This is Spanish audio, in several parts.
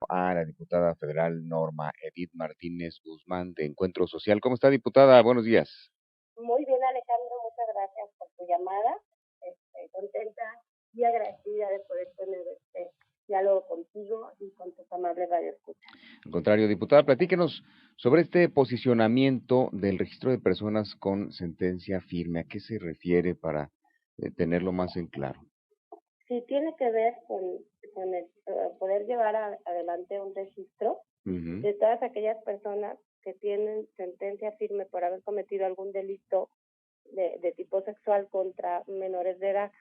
a la diputada federal Norma Edith Martínez Guzmán de Encuentro Social. ¿Cómo está, diputada? Buenos días. Muy bien, Alejandro, muchas gracias por tu llamada. Contenta y agradecida de poder tener este diálogo contigo y con tus amables radioescuchas. Al contrario, diputada, platíquenos sobre este posicionamiento del registro de personas con sentencia firme. ¿A qué se refiere para tenerlo más en claro? Sí, tiene que ver con el poder llevar adelante un registro de todas aquellas personas que tienen sentencia firme por haber cometido algún delito de tipo sexual contra menores de edad.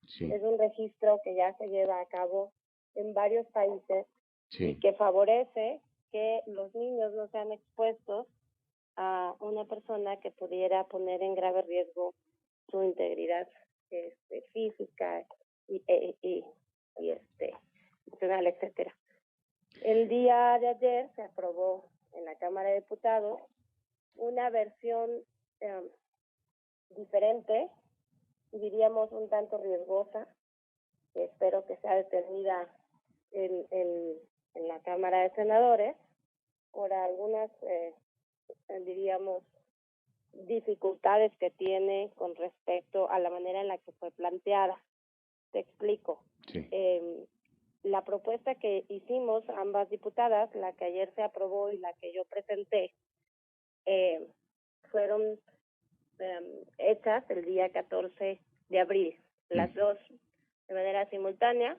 Sí. Es un registro que ya se lleva a cabo en varios países y que favorece que los niños no sean expuestos a una persona que pudiera poner en grave riesgo su integridad física y emocional, etcétera. El día de ayer se aprobó en la Cámara de Diputados una versión diferente, diríamos un tanto riesgosa, que espero que sea detenida en la Cámara de Senadores por algunas, diríamos, dificultades que tiene con respecto a la manera en la que fue planteada. Te explico. Sí. La propuesta que hicimos ambas diputadas, la que ayer se aprobó y la que yo presenté, fueron hechas el día 14 de abril, las dos de manera simultánea,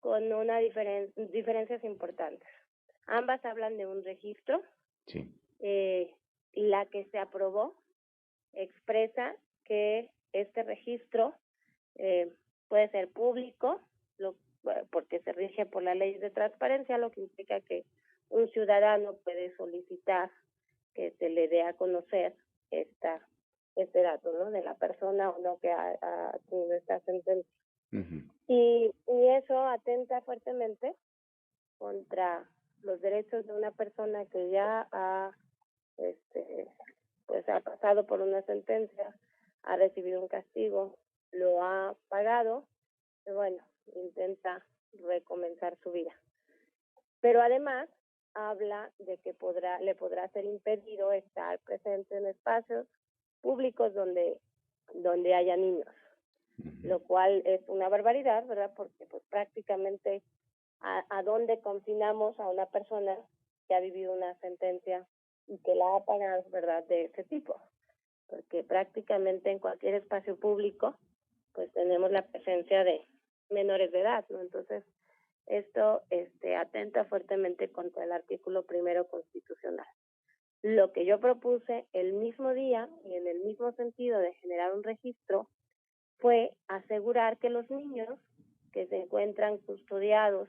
con una diferencias importantes. Ambas hablan de un registro. Sí. La que se aprobó expresa que este registro puede ser público, porque se rige por la ley de transparencia, lo que implica que un ciudadano puede solicitar que se le dé a conocer este dato, ¿no? De la persona o no que ha tenido esta sentencia. Y eso atenta fuertemente contra los derechos de una persona que ya ha pues ha pasado por una sentencia, ha recibido un castigo, lo ha pagado, y bueno, intenta recomenzar su vida. Pero además habla de que le podrá ser impedido estar presente en espacios públicos donde haya niños, lo cual es una barbaridad, ¿verdad? Porque pues prácticamente a dónde confinamos a una persona que ha vivido una sentencia y que la ha pagado, ¿verdad?, de ese tipo, porque prácticamente en cualquier espacio público pues tenemos la presencia de menores de edad, ¿no? Entonces esto atenta fuertemente contra el artículo 1 constitucional. Lo que yo propuse el mismo día y en el mismo sentido de generar un registro fue asegurar que los niños que se encuentran custodiados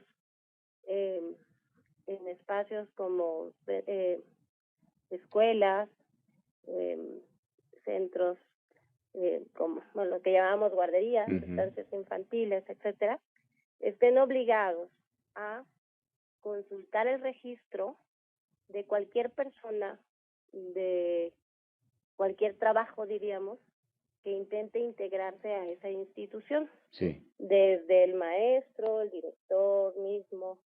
en espacios como escuelas, centros como lo que llamamos guarderías, estancias infantiles, etcétera, estén obligados a consultar el registro de cualquier persona, de cualquier trabajo, diríamos, que intente integrarse a esa institución. Sí. Desde el maestro, el director mismo,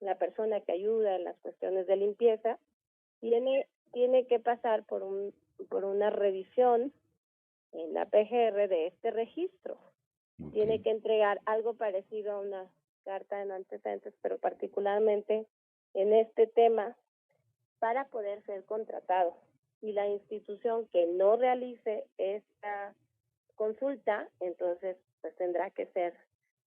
la persona que ayuda en las cuestiones de limpieza, tiene que pasar por una revisión en la PGR de este registro. Okay. Tiene que entregar algo parecido a una carta de no antecedentes, pero particularmente en este tema, para poder ser contratado. Y la institución que no realice esta consulta, entonces pues tendrá que ser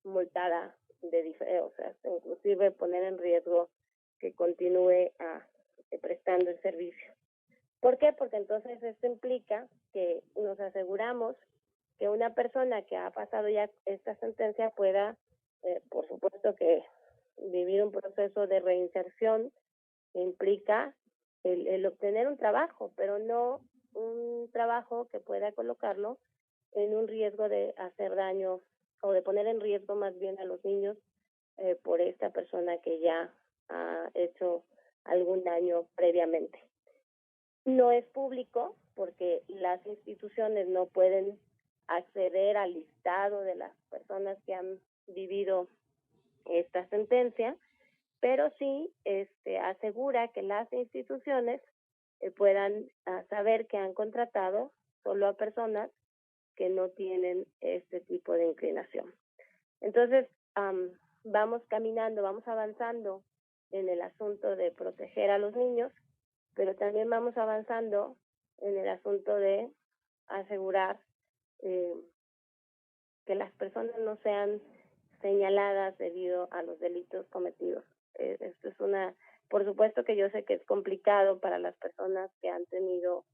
multada o sea, inclusive poner en riesgo que continúe prestando el servicio. ¿Por qué? Porque entonces esto implica que nos aseguramos que una persona que ha pasado ya esta sentencia pueda, por supuesto que vivir un proceso de reinserción que implica el obtener un trabajo, pero no un trabajo que pueda colocarlo en un riesgo de hacer daño o de poner en riesgo más bien a los niños por esta persona que ya ha hecho algún daño previamente. No es público porque las instituciones no pueden acceder al listado de las personas que han vivido esta sentencia, pero sí asegura que las instituciones puedan saber que han contratado solo a personas que no tienen este tipo de inclinación. Entonces, vamos caminando, vamos avanzando en el asunto de proteger a los niños, pero también vamos avanzando en el asunto de asegurar que las personas no sean señaladas debido a los delitos cometidos. Esto es por supuesto que yo sé que es complicado para las personas que han tenido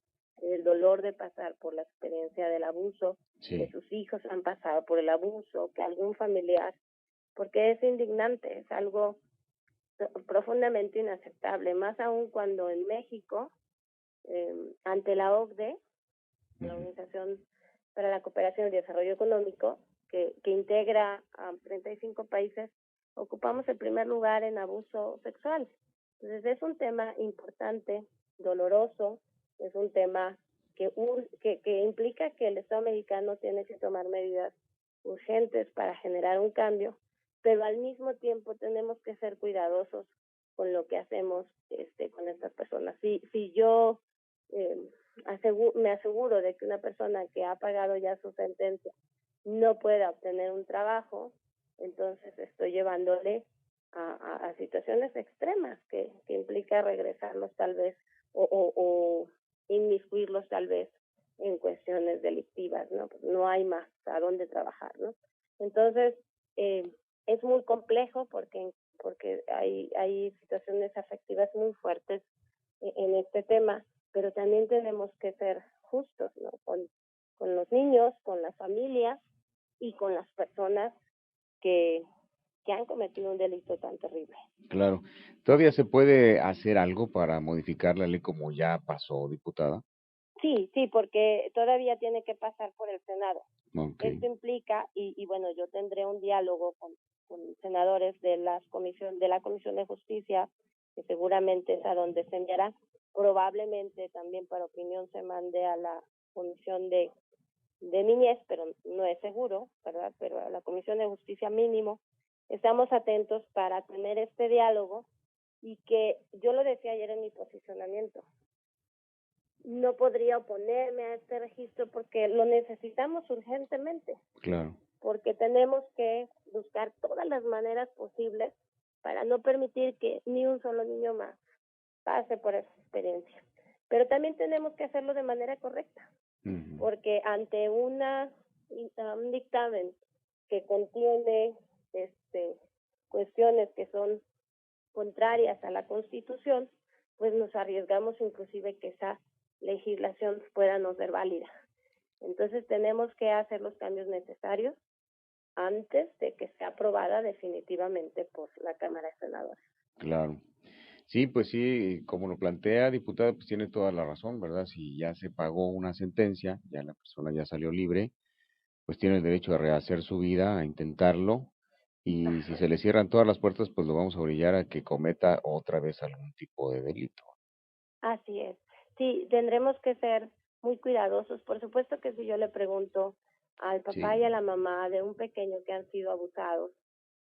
el dolor de pasar por la experiencia del abuso, que sus hijos han pasado por el abuso, que algún familiar, porque es indignante, es algo profundamente inaceptable, más aún cuando en México, ante la OCDE, la Organización para la Cooperación y Desarrollo Económico, que integra a 35 países, ocupamos el primer lugar en abuso sexual. Entonces es un tema importante, doloroso, es un tema que implica que el Estado mexicano tiene que tomar medidas urgentes para generar un cambio, pero al mismo tiempo tenemos que ser cuidadosos con lo que hacemos con estas personas. Si yo me aseguro de que una persona que ha pagado ya su sentencia no pueda obtener un trabajo, entonces estoy llevándole a situaciones extremas que implica regresarlos tal vez o inmiscuirlos tal vez en cuestiones delictivas, ¿no? Pues no hay más a dónde trabajar, ¿no? Entonces, es muy complejo porque hay situaciones afectivas muy fuertes en este tema, pero también tenemos que ser justos, ¿no? Con los niños, con las familias y con las personas que han cometido un delito tan terrible. Claro. ¿Todavía se puede hacer algo para modificar la ley como ya pasó, diputada? Sí, porque todavía tiene que pasar por el Senado. Okay. Esto implica, y bueno, yo tendré un diálogo con senadores de la Comisión de Justicia, que seguramente es a donde se enviará. Probablemente también para opinión se mande a la Comisión de Niñez, pero no es seguro, ¿verdad? Pero a la Comisión de Justicia mínimo. Estamos atentos para tener este diálogo y que, yo lo decía ayer en mi posicionamiento, no podría oponerme a este registro porque lo necesitamos urgentemente. Claro. Porque tenemos que buscar todas las maneras posibles para no permitir que ni un solo niño más pase por esa experiencia. Pero también tenemos que hacerlo de manera correcta, porque ante un dictamen que contiene cuestiones que son contrarias a la Constitución, pues nos arriesgamos inclusive que esa legislación pueda no ser válida. Entonces tenemos que hacer los cambios necesarios antes de que sea aprobada definitivamente por la Cámara de Senadores. Claro. Sí, pues sí, como lo plantea, diputada, pues tiene toda la razón, ¿verdad? Si ya se pagó una sentencia, ya la persona ya salió libre, pues tiene el derecho a rehacer su vida, a intentarlo, y si se le cierran todas las puertas, pues lo vamos a orillar a que cometa otra vez algún tipo de delito. Así es. Sí, tendremos que ser muy cuidadosos. Por supuesto que si yo le pregunto al papá y a la mamá de un pequeño que han sido abusados,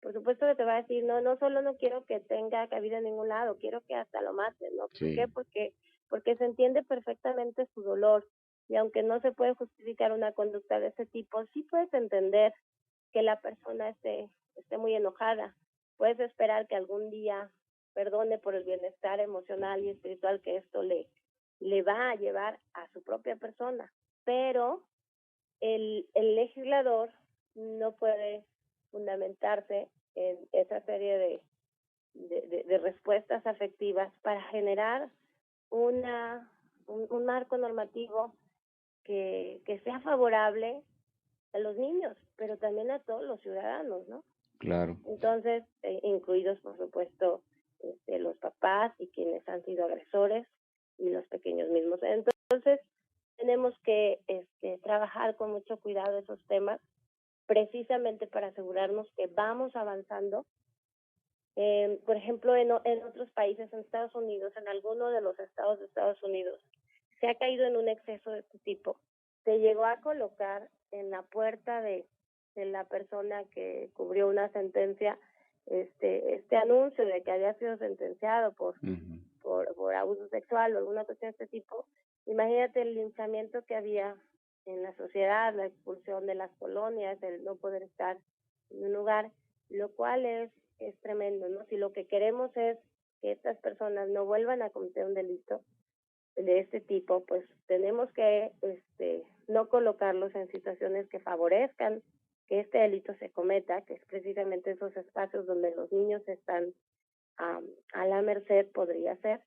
por supuesto que te va a decir, no solo no quiero que tenga cabida en ningún lado, quiero que hasta lo maten, ¿no? ¿Por qué? Porque se entiende perfectamente su dolor y aunque no se puede justificar una conducta de ese tipo, sí puedes entender que la persona esté muy enojada. Puedes esperar que algún día perdone por el bienestar emocional y espiritual que esto le va a llevar a su propia persona, pero el legislador no puede fundamentarse en esa serie de respuestas afectivas para generar un marco normativo que sea favorable a los niños, pero también a todos los ciudadanos, ¿no? Claro. Entonces, incluidos, por supuesto, los papás y quienes han sido agresores y los pequeños mismos. Entonces, tenemos que trabajar con mucho cuidado esos temas, precisamente para asegurarnos que vamos avanzando. Por ejemplo, en otros países, en Estados Unidos, en alguno de los estados de Estados Unidos, se ha caído en un exceso de este tipo. Se llegó a colocar en la puerta de la persona que cubrió una sentencia este anuncio de que había sido sentenciado Ujú. por abuso sexual o alguna cuestión de este tipo, imagínate el linchamiento que había en la sociedad, la expulsión de las colonias, el no poder estar en un lugar, lo cual es tremendo, ¿no? Si lo que queremos es que estas personas no vuelvan a cometer un delito de este tipo, pues tenemos que no colocarlos en situaciones que favorezcan que este delito se cometa, que es precisamente esos espacios donde los niños están a la merced, podría ser,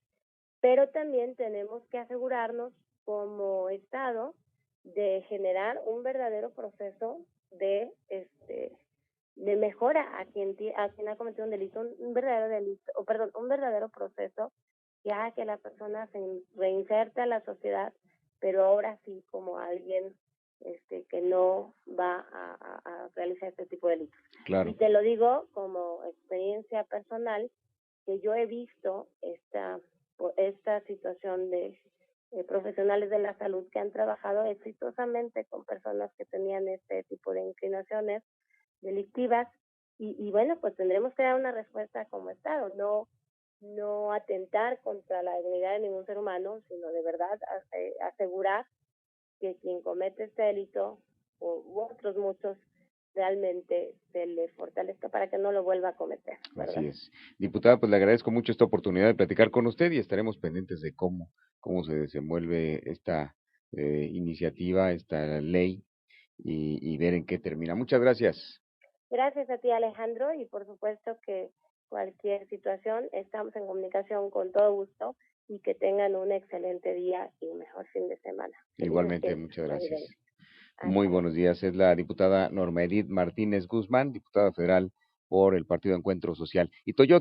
pero también tenemos que asegurarnos como Estado de generar un verdadero proceso de mejora a quien ha cometido un delito, un verdadero delito, o perdón, un verdadero proceso que haga que la persona se reinserte a la sociedad, pero ahora sí como alguien que no va a realizar este tipo de delitos. Claro. Y te lo digo como experiencia personal, que yo he visto esta situación de profesionales de la salud que han trabajado exitosamente con personas que tenían este tipo de inclinaciones delictivas y bueno, pues tendremos que dar una respuesta como Estado, no atentar contra la dignidad de ningún ser humano, sino de verdad asegurar que quien comete este delito u otros muchos realmente se le fortalezca para que no lo vuelva a cometer, ¿verdad? Así es. Diputada, pues le agradezco mucho esta oportunidad de platicar con usted y estaremos pendientes de cómo se desenvuelve esta iniciativa, esta ley y ver en qué termina. Muchas gracias. Gracias a ti, Alejandro, y por supuesto que cualquier situación estamos en comunicación con todo gusto y que tengan un excelente día y un mejor fin de semana. Igualmente, muchas gracias. Muy Hasta luego. buenos días. Es la diputada Norma Edith Martínez Guzmán, diputada federal por el Partido Encuentro Social. Y Toyota.